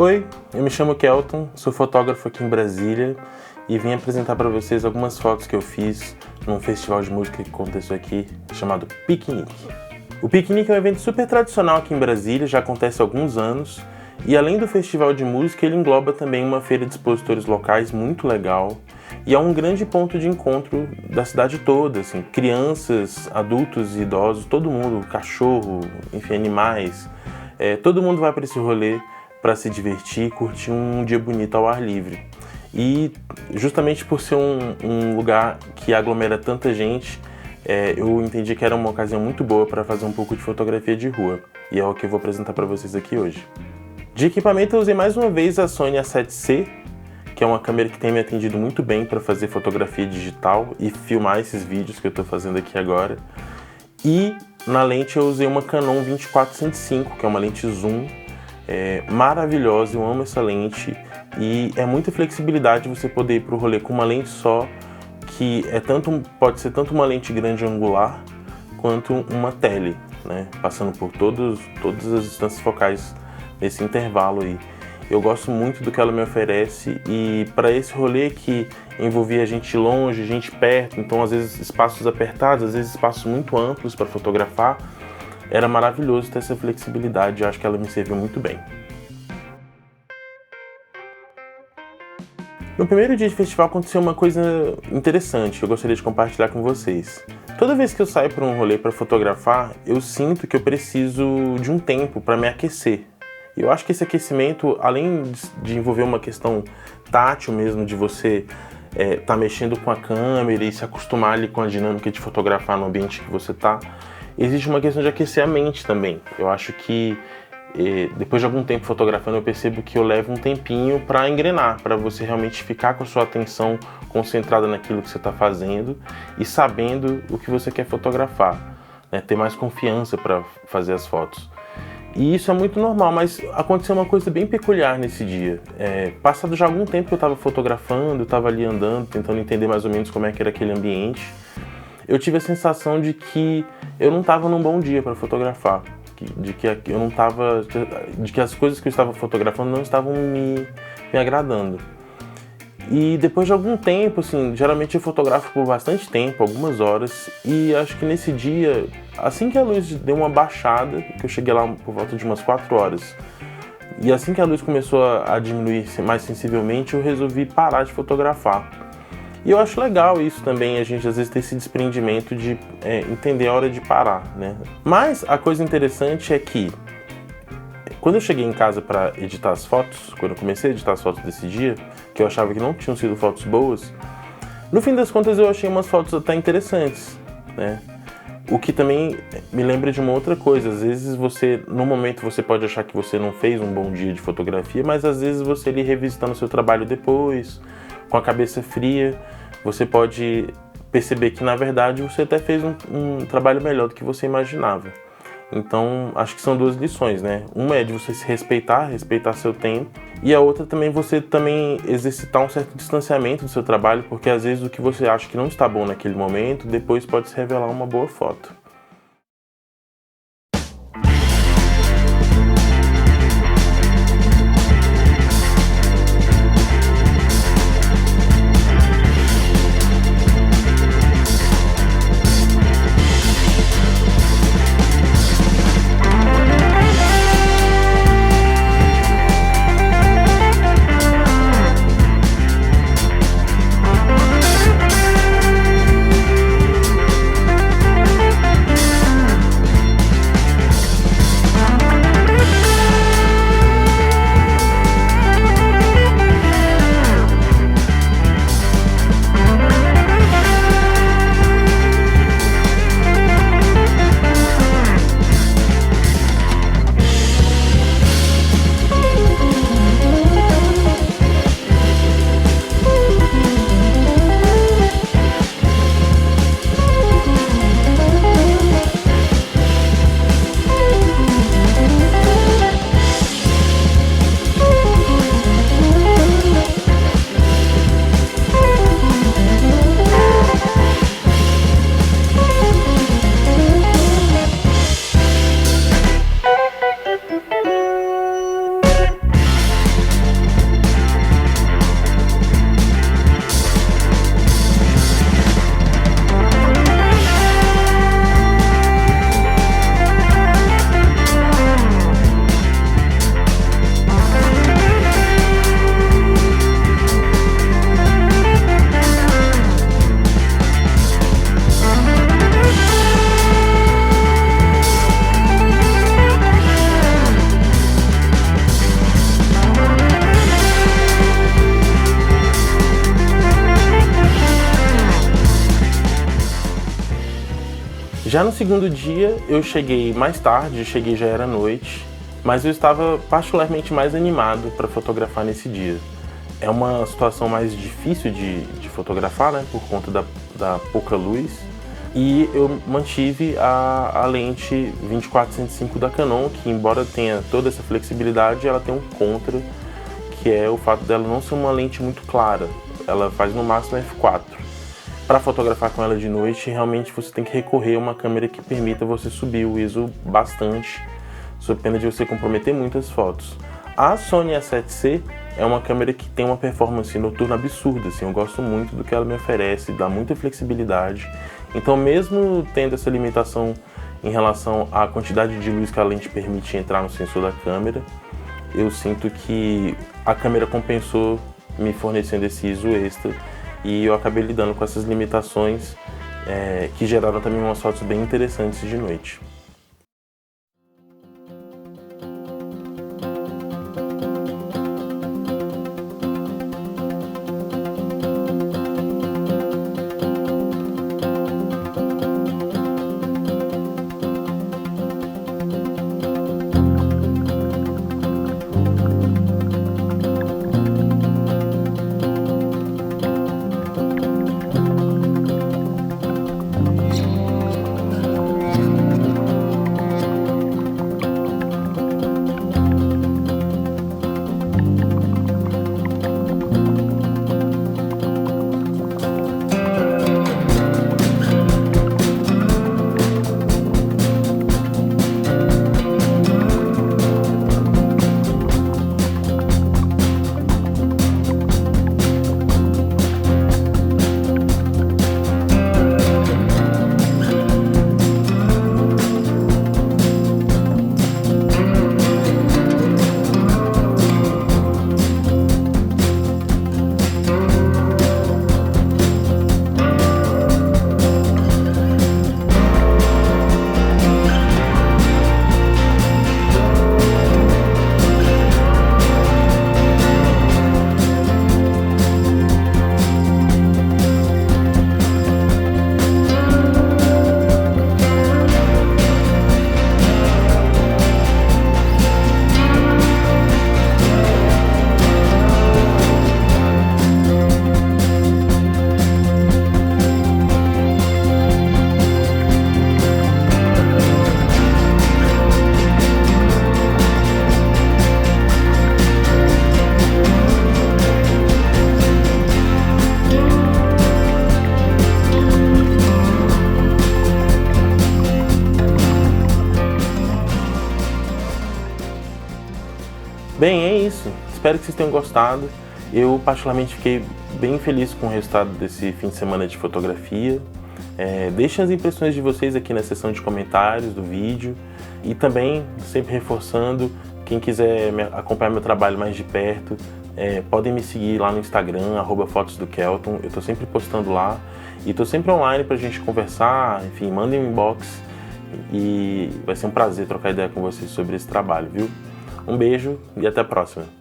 Oi, eu me chamo Kelton, sou fotógrafo aqui em Brasília e vim apresentar para vocês algumas fotos que eu fiz num festival de música que aconteceu aqui, chamado Piquenique. O Piquenique é um evento super tradicional aqui em Brasília, já acontece há alguns anos, e além do festival de música, ele engloba também uma feira de expositores locais muito legal, e é um grande ponto de encontro da cidade toda, assim, crianças, adultos e idosos, todo mundo, cachorro, enfim, animais, todo mundo vai para esse rolê para se divertir e curtir um dia bonito ao ar livre. E justamente por ser um lugar que aglomera tanta gente, eu entendi que era uma ocasião muito boa para fazer um pouco de fotografia de rua. E é o que eu vou apresentar para vocês aqui hoje. De equipamento eu usei mais uma vez a Sony A7C, que é uma câmera que tem me atendido muito bem para fazer fotografia digital e filmar esses vídeos que eu estou fazendo aqui agora. E na lente eu usei uma Canon 24-105, que é uma lente zoom, maravilhosa, eu amo essa lente e é muita flexibilidade você poder ir para o rolê com uma lente só, que pode ser tanto uma lente grande angular quanto uma tele, né? Passando por todas as distâncias focais nesse intervalo aí. Eu gosto muito do que ela me oferece e para esse rolê que envolvia gente longe, gente perto, então às vezes espaços apertados, às vezes espaços muito amplos para fotografar, era maravilhoso ter essa flexibilidade, eu acho que ela me serviu muito bem. No primeiro dia de festival aconteceu uma coisa interessante que eu gostaria de compartilhar com vocês. Toda vez que eu saio para um rolê para fotografar, eu sinto que eu preciso de um tempo para me aquecer. E eu acho que esse aquecimento, além de envolver uma questão tátil mesmo, de você tá mexendo com a câmera e se acostumar ali com a dinâmica de fotografar no ambiente que você tá, existe uma questão de aquecer a mente também. Eu acho que depois de algum tempo fotografando, eu percebo que eu levo um tempinho para engrenar, para você realmente ficar com a sua atenção concentrada naquilo que você está fazendo e sabendo o que você quer fotografar, né? Ter mais confiança para fazer as fotos. E isso é muito normal, mas aconteceu uma coisa bem peculiar nesse dia. Passado já algum tempo que eu estava fotografando, eu estava ali andando, tentando entender mais ou menos como é que era aquele ambiente, eu tive a sensação de que eu não estava num bom dia para fotografar, de que as coisas que eu estava fotografando não estavam me agradando. E depois de algum tempo, assim, geralmente eu fotografo por bastante tempo, algumas horas, e acho que nesse dia, assim que a luz deu uma baixada, que eu cheguei lá por volta de umas 4 horas, e assim que a luz começou a diminuir mais sensivelmente, eu resolvi parar de fotografar. E eu acho legal isso também, a gente às vezes ter esse desprendimento de entender a hora de parar, né? Mas a coisa interessante é que, quando eu cheguei em casa para editar as fotos, quando eu comecei a editar as fotos desse dia, que eu achava que não tinham sido fotos boas, no fim das contas eu achei umas fotos até interessantes, né? O que também me lembra de uma outra coisa, às vezes no momento você pode achar que você não fez um bom dia de fotografia, mas às vezes você ali revisitando o seu trabalho depois, com a cabeça fria, você pode perceber que na verdade você até fez um trabalho melhor do que você imaginava. Então, acho que são duas lições, né? Uma é de você se respeitar seu tempo, e a outra também você exercitar um certo distanciamento do seu trabalho, porque às vezes o que você acha que não está bom naquele momento, depois pode se revelar uma boa foto. Já no segundo dia eu cheguei mais tarde, já era noite, mas eu estava particularmente mais animado para fotografar nesse dia. É uma situação mais difícil de fotografar, né, por conta da pouca luz. E eu mantive a lente 24-105 da Canon, que embora tenha toda essa flexibilidade, ela tem um contra, que é o fato dela não ser uma lente muito clara. Ela faz no máximo f4. Para fotografar com ela de noite, realmente você tem que recorrer a uma câmera que permita você subir o ISO bastante, sob pena de você comprometer muitas fotos. A Sony A7C é uma câmera que tem uma performance noturna absurda, assim, eu gosto muito do que ela me oferece, dá muita flexibilidade. Então, mesmo tendo essa limitação em relação à quantidade de luz que a lente permite entrar no sensor da câmera, eu sinto que a câmera compensou me fornecendo esse ISO extra e eu acabei lidando com essas limitações que geraram também umas fotos bem interessantes de noite. Bem, é isso. Espero que vocês tenham gostado. Eu particularmente fiquei bem feliz com o resultado desse fim de semana de fotografia. Deixem as impressões de vocês aqui na seção de comentários do vídeo. E também, sempre reforçando, quem quiser acompanhar meu trabalho mais de perto, podem me seguir lá no Instagram, @fotosdokelton. Eu estou sempre postando lá. E estou sempre online para a gente conversar, enfim, mandem um inbox. E vai ser um prazer trocar ideia com vocês sobre esse trabalho, viu? Um beijo e até a próxima.